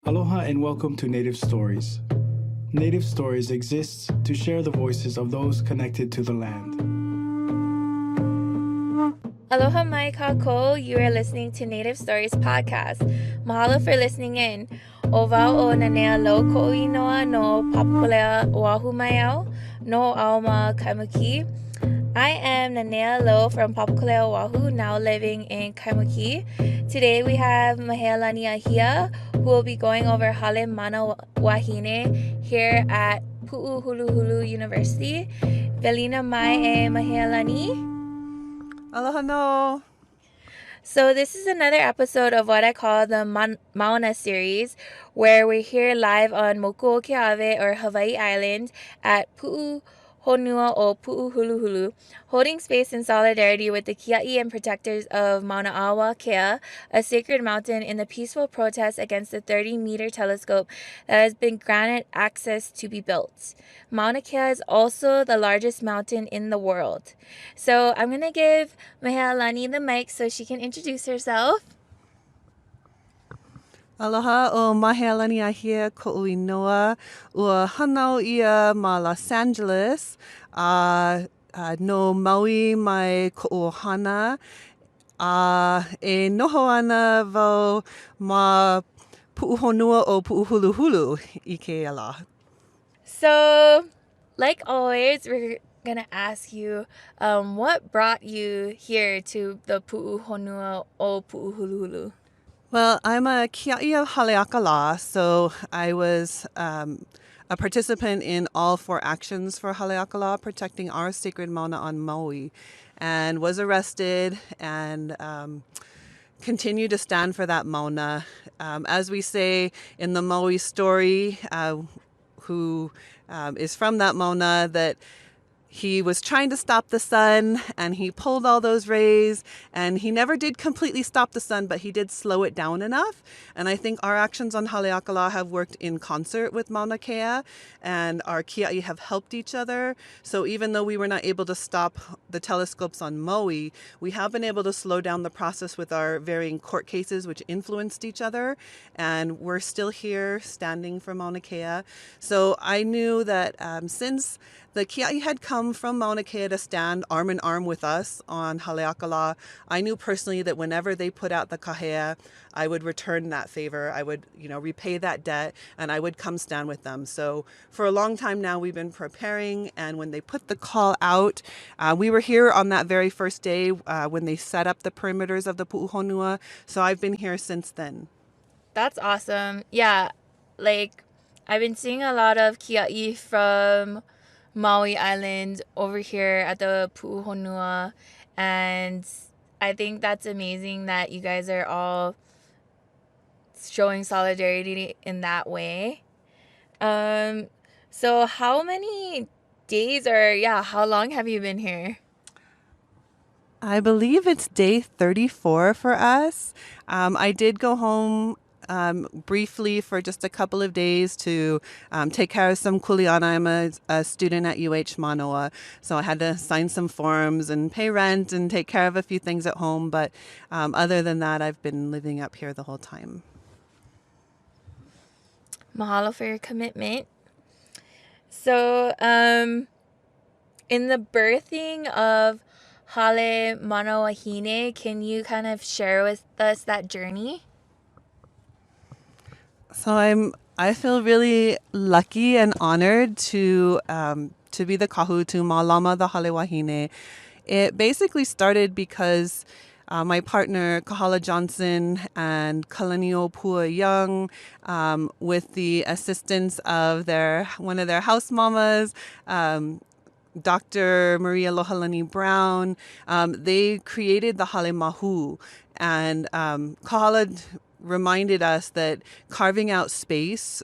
Aloha and welcome to Native Stories. Native Stories exists to share the voices of those connected to the land. Aloha mai kākou, you are listening to Native Stories podcast. Mahalo for listening in. O wau o na nea lo ko'inoa no papulea oahu mai au, no aoma Kaimuki. I am Nanea Lo from Papakolea, Oahu, now living in Kaimuki. Today we have Mahealani Ahia, who will be going over Hale Mana Wāhine here at Puʻuhuluhulu University. Velina mai e Mahealani. Aloha no. So this is another episode of what I call the Mauna series, where we're here live on Mokuokeawe or Hawaii Island at Puʻuhonua o Puʻuhuluhulu, holding space in solidarity with the kiaʻi and protectors of Mauna Kea, a sacred mountain, in the peaceful protest against the 30-meter telescope that has been granted access to be built. Mauna Kea is also the largest mountain in the world. So I'm going to give Mahealani the mic so she can introduce herself. Aloha o Mahealani Ahia ko'ui noa. Ua hanau ia ma Los Angeles. No Maui mai ko'uhana. E noho ana vau ma Puʻuhonua o Puʻuhuluhulu ʻike ala. So, like always, we're going to ask you, what brought you here to the Puʻuhonua o Puʻuhuluhulu? Well, I'm a kiaʻi of Haleakala, so I was a participant in all 4 actions for Haleakala, protecting our sacred Mauna on Maui, and was arrested and continue to stand for that Mauna. As we say in the Maui story, who is from that Mauna, that he was trying to stop the sun and he pulled all those rays, and he never did completely stop the sun, but he did slow it down enough. And I think our actions on Haleakala have worked in concert with Mauna Kea, and our kiaʻi have helped each other. So even though we were not able to stop the telescopes on Maui, we have been able to slow down the process with our varying court cases, which influenced each other. And we're still here standing for Mauna Kea. So I knew that since the kiaʻi had come from Mauna Kea to stand arm in arm with us on Haleakala, I knew personally that whenever they put out the kahea, I would return that favor. I would, repay that debt, and I would come stand with them. So for a long time now, we've been preparing, and when they put the call out, we were here on that very first day when they set up the perimeters of the Puʻuhonua. So I've been here since then. That's awesome. Yeah, I've been seeing a lot of kiaʻi from Maui Island over here at the Puʻuhonua, and I think that's amazing that you guys are all showing solidarity in that way. So how many days how long have you been here? I believe it's day 34 for us. I did go home briefly for just a couple of days to take care of some kuleana. I'm a student at UH Manoa, so I had to sign some forms and pay rent and take care of a few things at home. But other than that, I've been living up here the whole time. Mahalo for your commitment. So, in the birthing of Hale Mana Wāhine, can you kind of share with us that journey? So I feel really lucky and honored to be the kahu to Mālama the Halewa Hina. It basically started because my partner Kahala Johnson and Kalanio Pua Young, with the assistance of one of their house mamas, Dr. Maria Lohalani Brown, they created the Hale Mahu, and Kahala reminded us that carving out space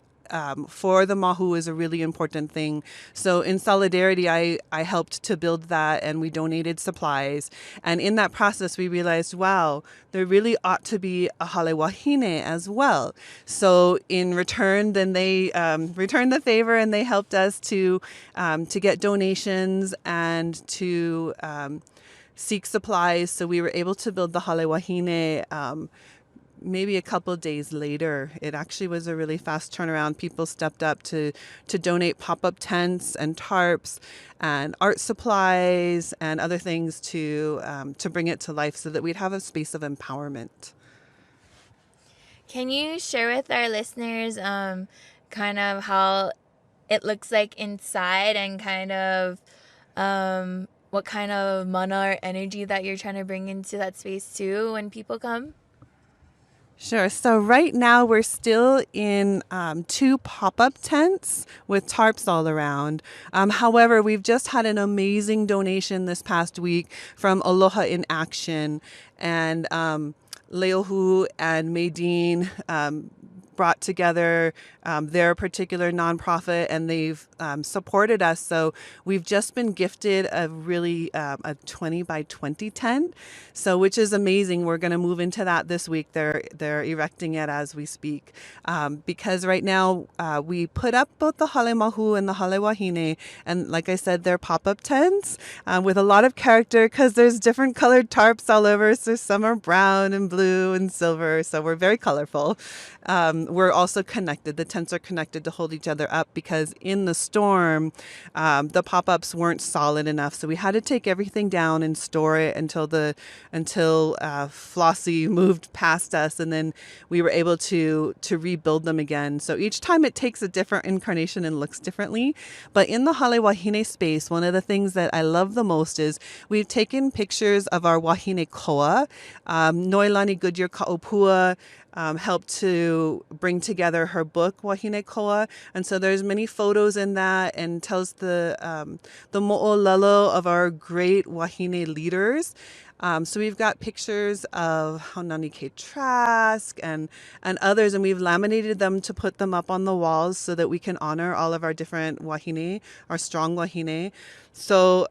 for the mahu is a really important thing. So in solidarity, I helped to build that, and we donated supplies. And in that process, we realized, wow, there really ought to be a Haleiwa Hina as well. So in return, then they returned the favor, and they helped us to get donations and to seek supplies. So we were able to build the Haleiwa Hina maybe a couple days later. It actually was a really fast turnaround. People stepped up to donate pop-up tents and tarps and art supplies and other things to bring it to life so that we'd have a space of empowerment. Can you share with our listeners kind of how it looks like inside and kind of what kind of mana or energy that you're trying to bring into that space too when people come? Sure. So right now we're still in 2 pop-up tents with tarps all around. However, we've just had an amazing donation this past week from Aloha In Action, and Leohu and Maydeen brought together their particular nonprofit, and they've supported us. So we've just been gifted a really a 20 by 20 tent, so which is amazing. We're going to move into that this week. They're erecting it as we speak, because right now we put up both the Hale Mahu and the Haleiwa Hina, and like I said, they're pop-up tents with a lot of character because there's different colored tarps all over. So some are brown and blue and silver, so we're very colorful. We're also connected. The tents are connected to hold each other up because in the storm, the pop-ups weren't solid enough. So we had to take everything down and store it until Flossie moved past us, and then we were able to rebuild them again. So each time it takes a different incarnation and looks differently. But in the Haleakala Hina space, one of the things that I love the most is we've taken pictures of our Wāhine koa. Noelani Goodyear Ka'opua helped to bring together her book Wāhine Koa, and so there's many photos in that and tells the moʻolelo of our great Wāhine leaders. So we've got pictures of Haunani K. Trask and others, and we've laminated them to put them up on the walls so that we can honor all of our different Wāhine, our strong Wāhine. So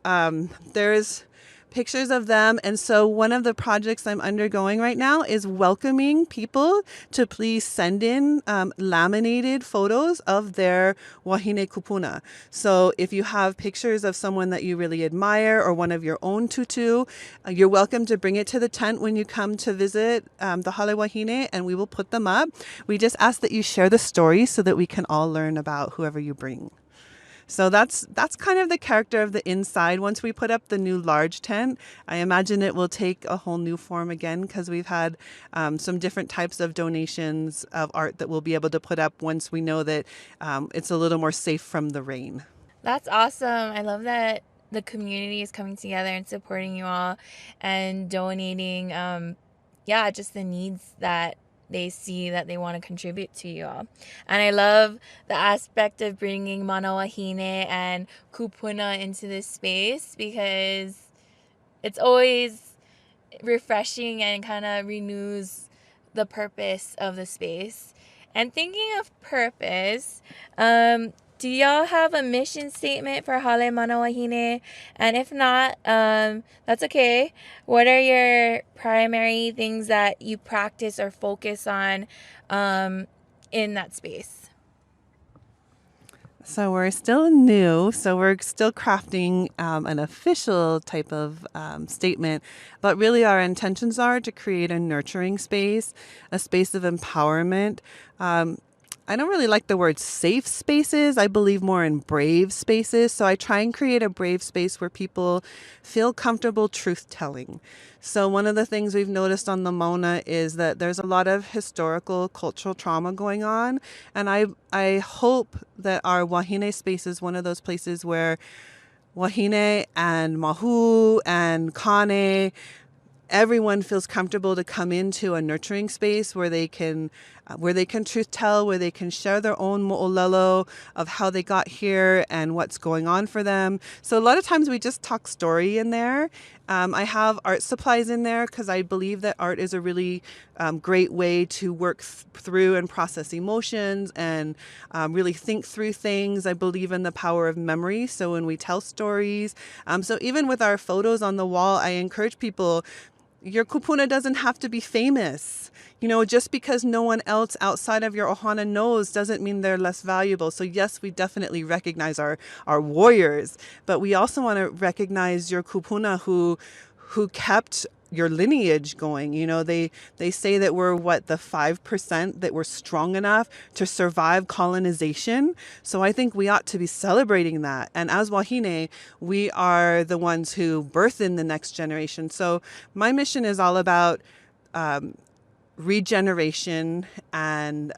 there's pictures of them. And so one of the projects I'm undergoing right now is welcoming people to please send in laminated photos of their Wāhine kūpuna. So if you have pictures of someone that you really admire or one of your own tutu, you're welcome to bring it to the tent when you come to visit the Haleakala Hina, and we will put them up. We just ask that you share the story so that we can all learn about whoever you bring. So that's kind of the character of the inside. Once we put up the new large tent, I imagine it will take a whole new form again because we've had some different types of donations of art that we'll be able to put up once we know that it's a little more safe from the rain. That's awesome. I love that the community is coming together and supporting you all and donating, just the needs that they see that they want to contribute to you all. And I love the aspect of bringing Manawa Hine and kūpuna into this space because it's always refreshing and kind of renews the purpose of the space. And thinking of purpose, do y'all have a mission statement for Hale Manawa Hine? And if not, that's okay. What are your primary things that you practice or focus on in that space? So we're still new, so we're still crafting an official type of statement, but really our intentions are to create a nurturing space, a space of empowerment. I don't really like the word safe spaces. I believe more in brave spaces. So I try and create a brave space where people feel comfortable truth-telling. So one of the things we've noticed on the Mauna is that there's a lot of historical, cultural trauma going on. And I hope that our Wāhine space is one of those places where Wāhine and Mahu and Kane, everyone feels comfortable to come into a nurturing space where they can truth tell, where they can share their own moʻolelo of how they got here and what's going on for them. So a lot of times we just talk story in there. I have art supplies in there because I believe that art is a really great way to work through and process emotions and really think through things. I believe in the power of memory. So when we tell stories, so even with our photos on the wall, I encourage people, your kūpuna doesn't have to be famous. You know, just because no one else outside of your ohana knows doesn't mean they're less valuable. So yes, we definitely recognize our warriors, but we also want to recognize your kūpuna who kept your lineage going. They say that we're the 5% that were strong enough to survive colonization. So I think we ought to be celebrating that. And as Wāhine, we are the ones who birth in the next generation. So my mission is all about regeneration and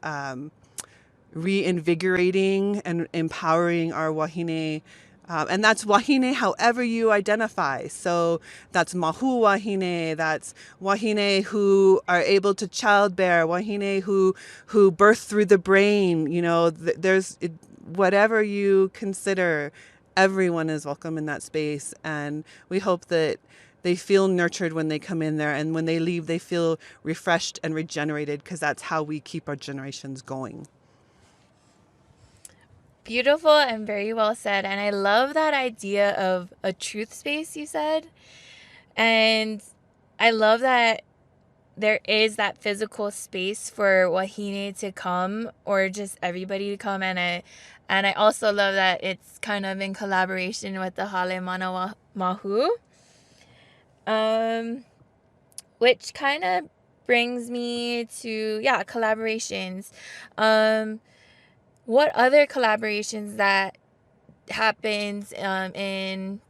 reinvigorating and empowering our Wāhine. And that's Wāhine however you identify. So that's Mahu Wāhine, that's Wāhine who are able to childbear, Wāhine who birth through the brain. Whatever you consider, everyone is welcome in that space. And we hope that they feel nurtured when they come in there, and when they leave, they feel refreshed and regenerated, because that's how we keep our generations going. Beautiful and very well said. And I love that idea of a truth space you said. And I love that there is that physical space for Wāhine to come, or just everybody to come. And I also love that it's kind of in collaboration with the Hale Mana Mahu. Which kind of brings me to, collaborations. What other collaborations that happens in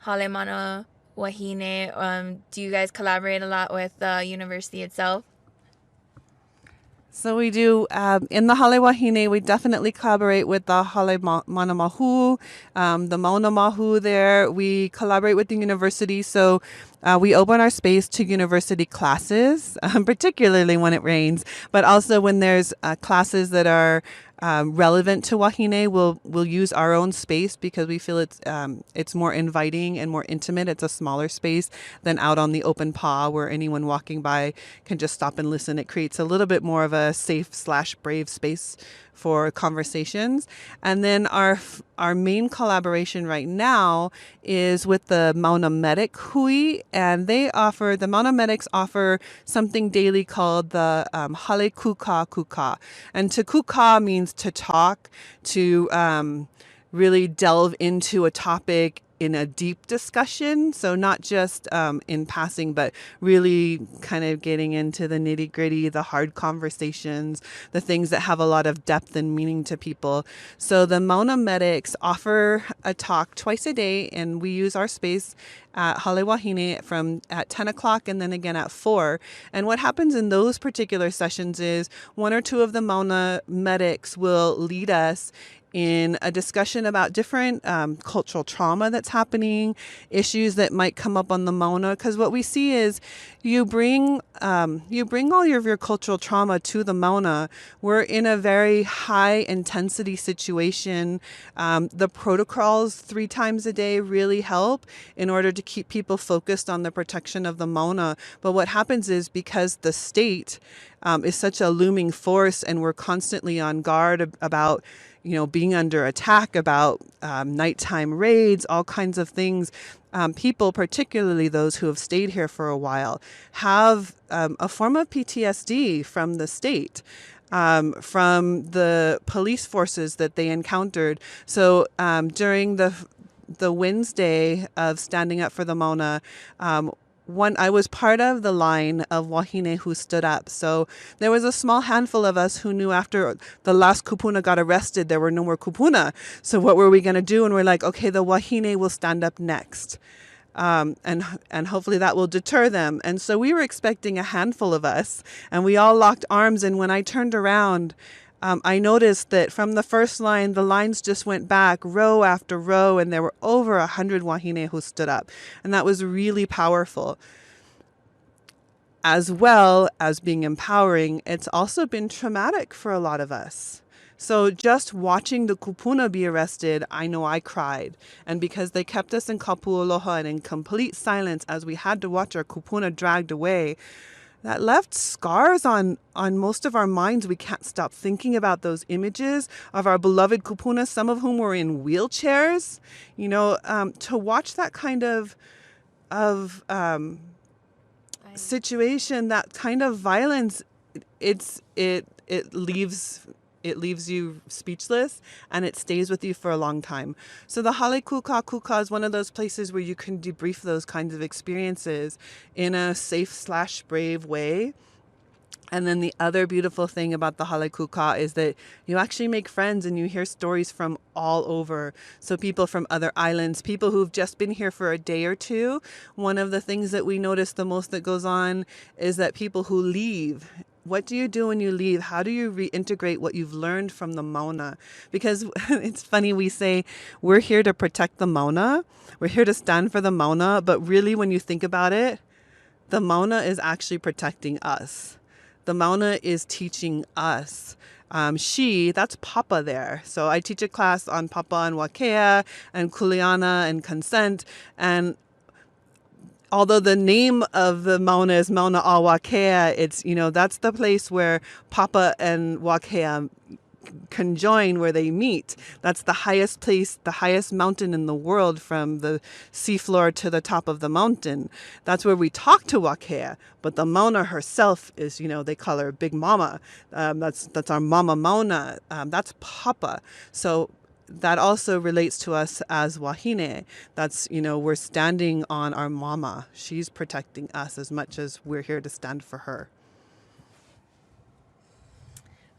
Hale Mana Wāhine? Do you guys collaborate a lot with the university itself? So we do, in the Haleiwa Hina, we definitely collaborate with the Hale Mana Mahu, the Mauna Mahu there. We collaborate with the university. So we open our space to university classes, particularly when it rains, but also when there's classes that are relevant to Wāhine, we'll use our own space, because we feel it's more inviting and more intimate. It's a smaller space than out on the open paw where anyone walking by can just stop and listen. It creates a little bit more of a safe/brave space for conversations. And then our main collaboration right now is with the Mauna Medic Hui, and the Mauna Medics offer something daily called the Hale Kuka. And to kuka means to talk, to really delve into a topic in a deep discussion. So not just in passing, but really kind of getting into the nitty gritty, the hard conversations, the things that have a lot of depth and meaning to people. So the Mauna Medics offer a talk twice a day, and we use our space at Haleiwa Hina at 10 o'clock and then again at 4. And what happens in those particular sessions is one or two of the Mauna Medics will lead us in a discussion about different cultural trauma that's happening, issues that might come up on the Mauna. Because what we see is you bring all of your cultural trauma to the Mauna. We're in a very high intensity situation. The protocols 3 times a day really help in order to keep people focused on the protection of the Mauna. But what happens is, because the state is such a looming force, and we're constantly on guard about being under attack, about nighttime raids, all kinds of things. People, particularly those who have stayed here for a while, have a form of PTSD from the state, from the police forces that they encountered. So during the Wednesday of Standing Up for the Mauna, I was part of the line of Wāhine who stood up. So there was a small handful of us who knew after the last kūpuna got arrested, there were no more kūpuna. So what were we going to do? And we're like, okay, the Wāhine will stand up next. And hopefully that will deter them. And so we were expecting a handful of us, and we all locked arms. And when I turned around, I noticed that from the first line, the lines just went back row after row, and there were over 100 Wāhine who stood up. And that was really powerful. As well as being empowering, it's also been traumatic for a lot of us. So just watching the kūpuna be arrested, I know I cried. And because they kept us in kapualoha and in complete silence as we had to watch our kūpuna dragged away, that left scars on most of our minds. We can't stop thinking about those images of our beloved kūpuna, some of whom were in wheelchairs. To watch that kind of situation, that kind of violence, it leaves it leaves you speechless and it stays with you for a long time. So the Hale Kuka is one of those places where you can debrief those kinds of experiences in a safe/brave way. And then the other beautiful thing about the Hale Kuka is that you actually make friends and you hear stories from all over. So people from other islands, people who've just been here for a day or two. One of the things that we notice the most that goes on is that people who leave, what do you do when you leave? How do you reintegrate what you've learned from the Mauna? Because it's funny, we say we're here to protect the Mauna. We're here to stand for the Mauna. But really, when you think about it, the Mauna is actually protecting us. The Mauna is teaching us. That's Papa there. So I teach a class on Papa and Wakea and Kuleana and consent. And although the name of the Mauna is Mauna a Wakea, it's, that's the place where Papa and Wakea conjoin, where they meet. That's the highest place, the highest mountain in the world, from the seafloor to the top of the mountain. That's where we talk to Wakea. But the Mauna herself is, they call her Big Mama. That's our Mama Mauna. That's Papa. So that also relates to us as Wāhine. That's, we're standing on our Mama. She's protecting us as much as we're here to stand for her.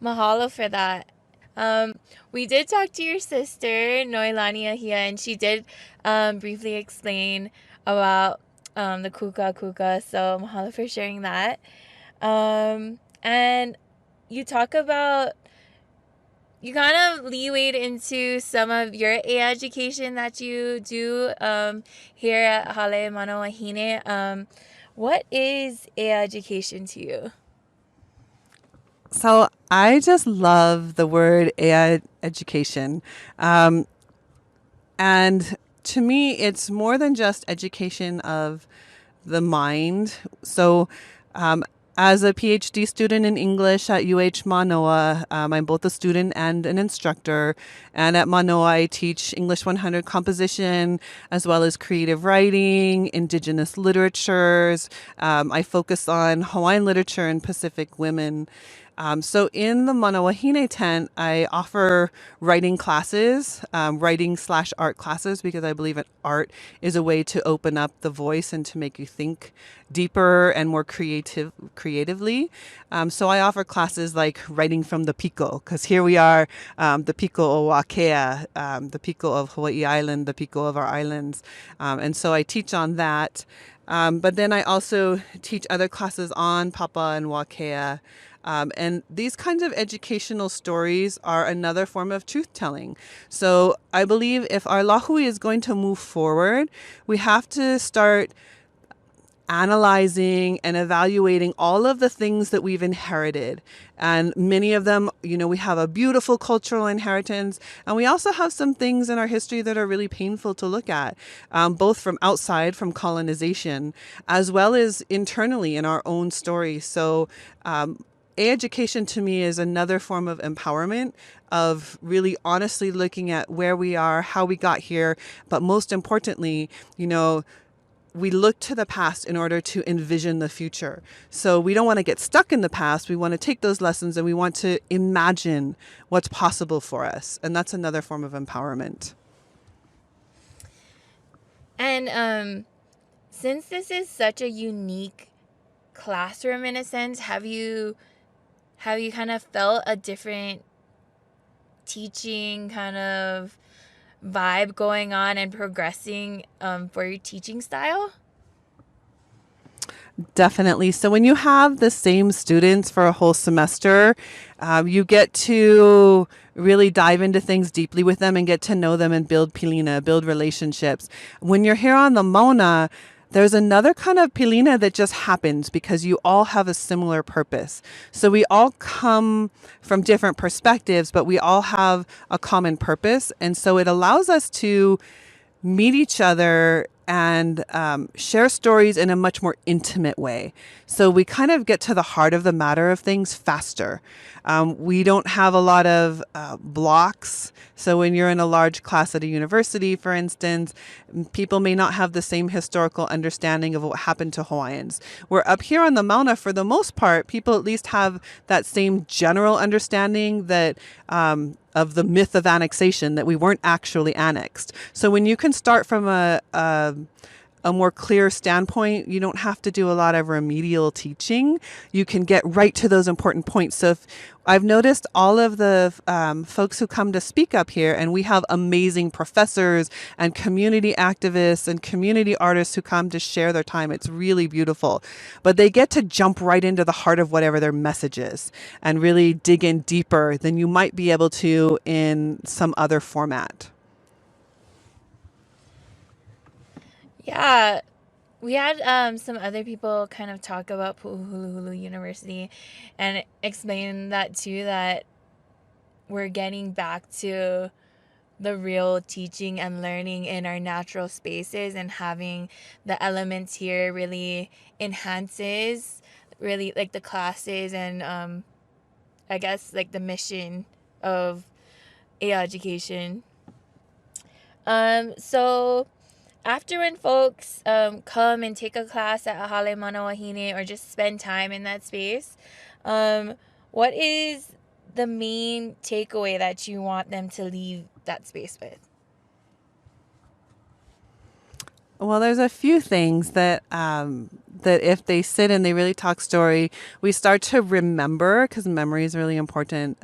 Mahalo for that. We did talk to your sister, Noelani Ahia, and she did briefly explain about the kuka, so mahalo for sharing that. And you talk about, you kind of leewayed into some of your education that you do here at Hale Wāhine. What is education to you? So I just love the word education. And to me, it's more than just education of the mind. So as a PhD student in English at UH Manoa, I'm both a student and an instructor. And at Manoa, I teach English 100 composition, as well as creative writing, indigenous literatures. I focus on Hawaiian literature and Pacific women. So in the Manawahine tent, I offer writing classes, writing/art classes, because I believe that art is a way to open up the voice and to make you think deeper and more creatively. So I offer classes like writing from the piko, because here we are, the piko o Wakea, the piko of Hawaii Island, the piko of our islands. And so I teach on that. But then I also teach other classes on Papa and Wakea. And these kinds of educational stories are another form of truth-telling. So I believe if our lahui is going to move forward, we have to start analyzing and evaluating all of the things that we've inherited. And many of them, we have a beautiful cultural inheritance, and we also have some things in our history that are really painful to look at, both from outside, from colonization, as well as internally in our own story. So education to me is another form of empowerment, of really honestly looking at where we are, how we got here, but most importantly, we look to the past in order to envision the future. So we don't want to get stuck in the past. We want to take those lessons and we want to imagine what's possible for us. And that's another form of empowerment. And since this is such a unique classroom in a sense, have you kind of felt a different teaching kind of vibe going on and progressing for your teaching style? Definitely. So when you have the same students for a whole semester, you get to really dive into things deeply with them and get to know them and build pilina, build relationships. When you're here on the Mauna, there's another kind of pilina that just happens because you all have a similar purpose. So we all come from different perspectives, but we all have a common purpose. And so it allows us to meet each other and share stories in a much more intimate way. So we kind of get to the heart of the matter of things faster. We don't have a lot of blocks. So when you're in a large class at a university, for instance, people may not have the same historical understanding of what happened to Hawaiians. Where up here on the Mauna, for the most part, people at least have that same general understanding that of the myth of annexation, that we weren't actually annexed. So when you can start from a more clear standpoint, you don't have to do a lot of remedial teaching. You can get right to those important points. So if I've noticed all of the folks who come to speak up here, and we have amazing professors and community activists and community artists who come to share their time. It's really beautiful. But they get to jump right into the heart of whatever their message is and really dig in deeper than you might be able to in some other format. Yeah, we had some other people kind of talk about Puʻuhuluhulu University and explain that too, that we're getting back to the real teaching and learning in our natural spaces, and having the elements here really enhances really like the classes and I guess like the mission of education. So after when folks come and take a class at Hale Wāhine or just spend time in that space, what is the main takeaway that you want them to leave that space with? Well, there's a few things that that if they sit and they really talk story, we start to remember, because memory is really important.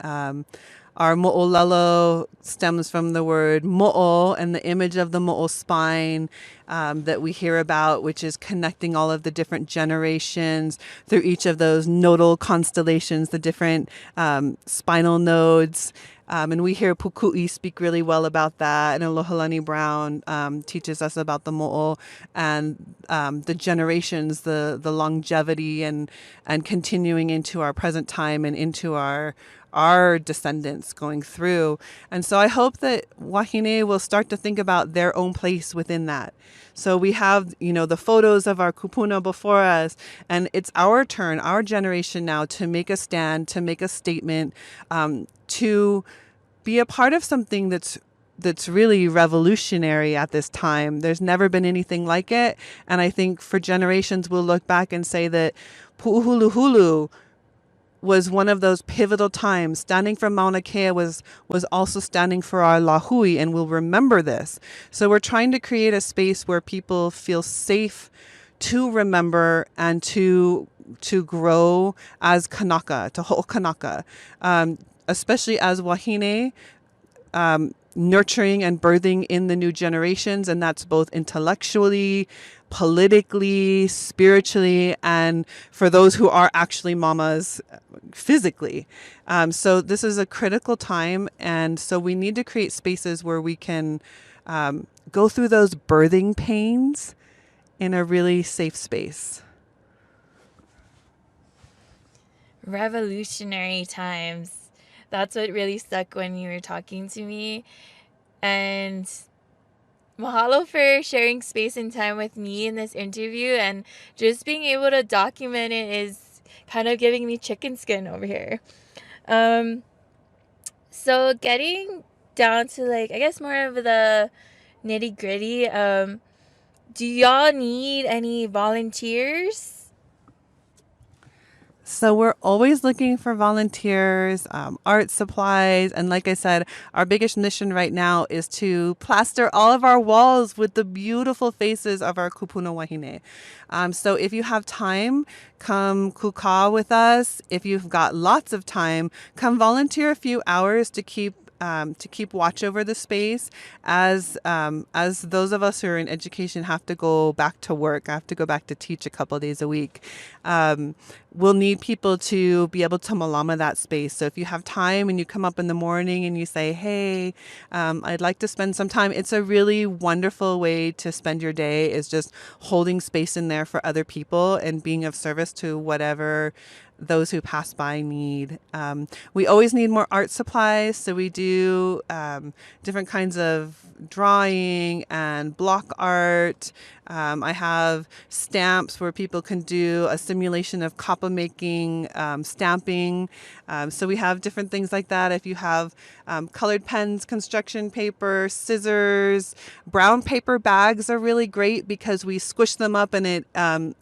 Our moʻolelo stems from the word moʻo and the image of the moʻo spine that we hear about, which is connecting all of the different generations through each of those nodal constellations, the different spinal nodes. And we hear Puku'i speak really well about that. And Alohalani Brown teaches us about the mo'o and the generations, the longevity and continuing into our present time and into our descendants going through. And so I hope that Wāhine will start to think about their own place within that. So we have, the photos of our kūpuna before us, and it's our turn, our generation now, to make a stand, to make a statement, to be a part of something that's really revolutionary at this time. There's never been anything like it. And I think for generations, we'll look back and say that Puʻuhuluhulu was one of those pivotal times. Standing for Mauna Kea was also standing for our lahui, and we'll remember this. So we're trying to create a space where people feel safe to remember and to grow as kanaka, to ho'okanaka, especially as Wāhine, nurturing and birthing in the new generations, and that's both intellectually, politically, spiritually, and for those who are actually mamas, physically. So this is a critical time, and so we need to create spaces where we can go through those birthing pains in a really safe space. Revolutionary times. That's what really stuck when you were talking to me. And mahalo for sharing space and time with me in this interview, and just being able to document it is kind of giving me chicken skin over here. So getting down to I guess more of the nitty gritty, do y'all need any volunteers? So we're always looking for volunteers, art supplies, and like I said, our biggest mission right now is to plaster all of our walls with the beautiful faces of our kūpuna wahine. So if you have time, come kuka with us. If you've got lots of time, come volunteer a few hours to keep watch over the space as those of us who are in education have to go back to work. I have to go back to teach a couple of days a week. We'll need people to be able to malama that space. So if you have time and you come up in the morning and you say, hey, I'd like to spend some time. It's a really wonderful way to spend your day, is just holding space in there for other people and being of service to whatever those who pass by need. We always need more art supplies, so we do different kinds of drawing and block art. I have stamps where people can do a simulation of kapa making, stamping. So we have different things like that. If you have colored pens, construction paper, scissors, brown paper bags are really great because we squish them up and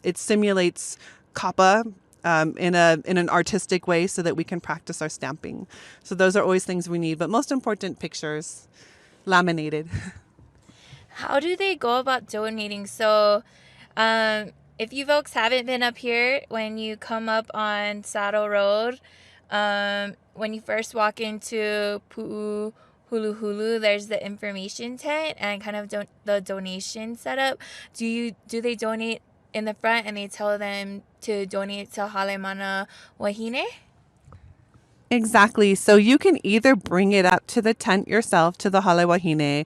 it simulates kapa in an artistic way so that we can practice our stamping. So those are always things we need, but most important, pictures, laminated. How do they go about donating? So, if you folks haven't been up here, when you come up on Saddle Road, when you first walk into Puʻuhuluhulu, there's the information tent and kind of the donation setup. Do they donate in the front and they tell them to donate to Haleiwa Hina? Exactly. So you can either bring it up to the tent yourself, to the Haleiwa Hina,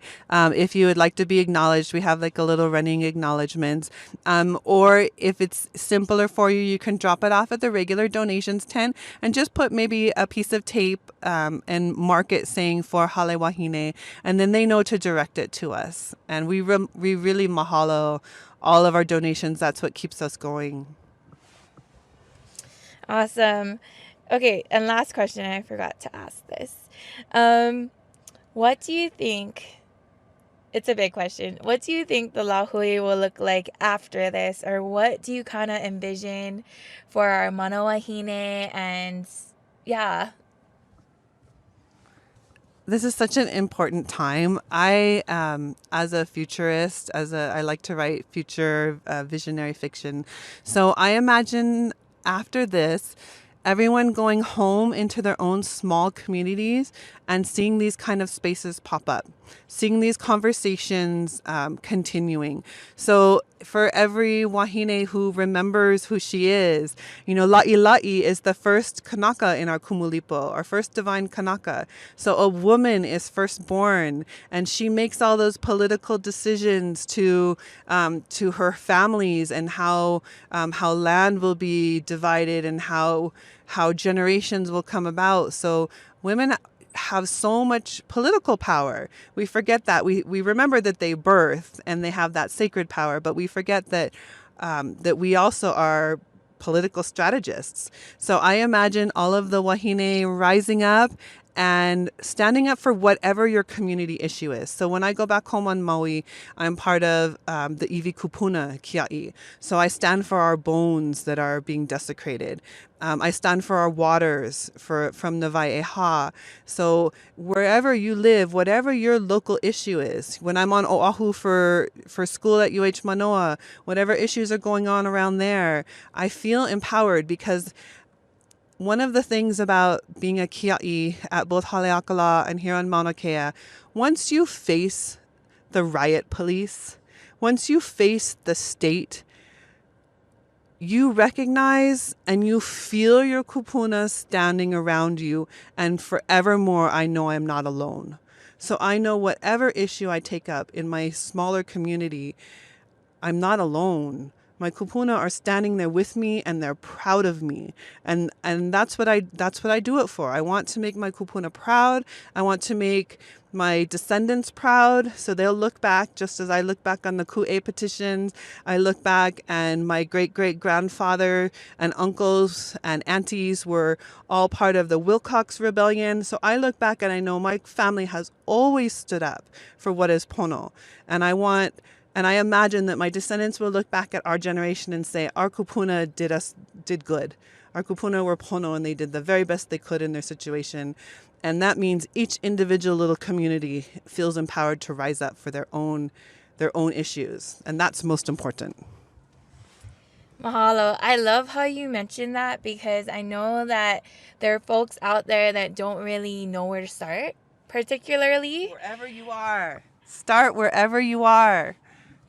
if you would like to be acknowledged. We have like a little running acknowledgement. Or if it's simpler for you, you can drop it off at the regular donations tent and just put maybe a piece of tape and mark it saying for Haleiwa Hina, and then they know to direct it to us. And we really mahalo all of our donations. That's what keeps us going. Awesome. Okay, and last question, I forgot to ask this. What do you think, it's a big question, what do you think the Lahui will look like after this? Or what do you kind of envision for our manoa hine? And yeah. This is such an important time. I, as a futurist, I like to write future visionary fiction. So I imagine after this, everyone going home into their own small communities and seeing these kind of spaces pop up, seeing these conversations continuing. So for every wahine who remembers who she is, laʻi is the first kanaka in our kumulipo, our first divine kanaka. So a woman is firstborn, and she makes all those political decisions to her families and how land will be divided and how generations will come about. So women have so much political power. We forget that. We remember that they birth and they have that sacred power, but we forget that we also are political strategists. So I imagine all of the wahine rising up and standing up for whatever your community issue is. So when I go back home on Maui, I'm part of the iwi kūpuna kiaʻi. So I stand for our bones that are being desecrated. I stand for our waters from the Waiʻeha. So wherever you live, whatever your local issue is, when I'm on Oahu for school at UH Manoa, whatever issues are going on around there, I feel empowered because one of the things about being a kiaʻi at both Haleakala and here on Mauna Kea, once you face the riot police, once you face the state, you recognize and you feel your kūpuna standing around you, and forevermore I know I'm not alone. So I know whatever issue I take up in my smaller community, I'm not alone. My kūpuna are standing there with me and they're proud of me. And that's what I do it for. I want to make my kūpuna proud. I want to make my descendants proud. So they'll look back just as I look back on the Ku'e petitions. I look back and my great-great-grandfather and uncles and aunties were all part of the Wilcox Rebellion. So I look back and I know my family has always stood up for what is pono. And I imagine that my descendants will look back at our generation and say, our kūpuna did good. Our kūpuna were pono and they did the very best they could in their situation. And that means each individual little community feels empowered to rise up for their own issues. And that's most important. Mahalo. I love how you mentioned that because I know that there are folks out there that don't really know where to start, particularly. Wherever you are. Start wherever you are.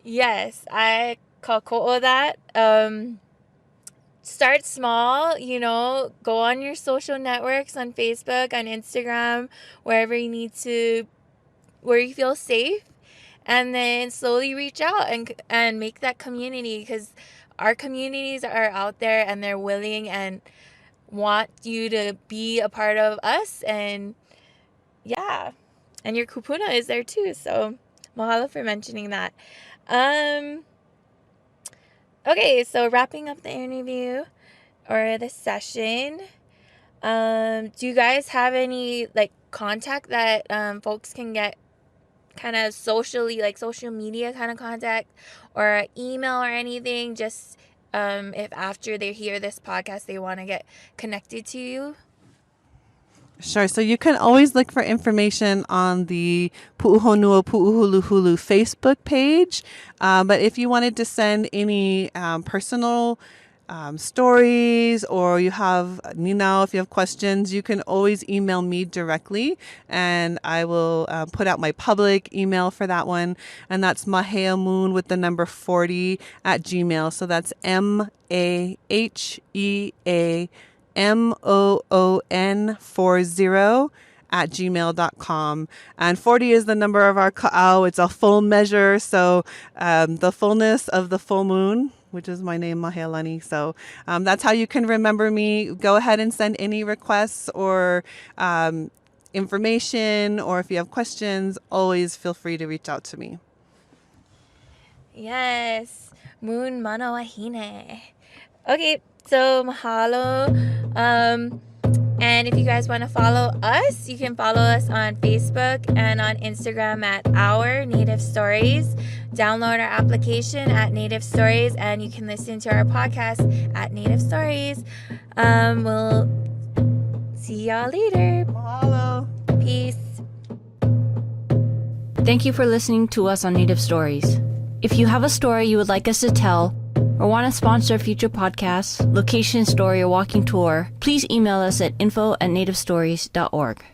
Yes, I kako'o that. Start small, go on your social networks on Facebook, on Instagram, wherever where you feel safe, and then slowly reach out and make that community because our communities are out there and they're willing and want you to be a part of us. And yeah, and your kūpuna is there too. So mahalo for mentioning that. Okay, so wrapping up the interview or the session, do you guys have any like contact that folks can get kind of socially, like social media kind of contact, or email or anything, just if after they hear this podcast they want to get connected to you? Sure. So you can always look for information on the Puʻuhonua Puʻuhuluhulu Facebook page. But if you wanted to send any personal stories, or you have Nina, if you have questions, you can always email me directly, and I will put out my public email for that one, and that's maheamoon with the number 40 at Gmail. So that's MAHEAMOON40 at gmail.com. And 40 is the number of our ka'au. It's a full measure. So the fullness of the full moon, which is my name, Mahealani. So that's how you can remember me. Go ahead and send any requests or information, or if you have questions, always feel free to reach out to me. Yes. Moon Mana Wāhine. Okay, so mahalo. And if you guys want to follow us, you can follow us on Facebook and on Instagram at Our Native Stories. Download our application at Native Stories, and you can listen to our podcast at Native Stories. We'll see y'all later. Mahalo. Peace. Thank you for listening to us on Native Stories. If you have a story you would like us to tell, or want to sponsor future podcasts, location story, or walking tour, please email us at info@nativestories.org.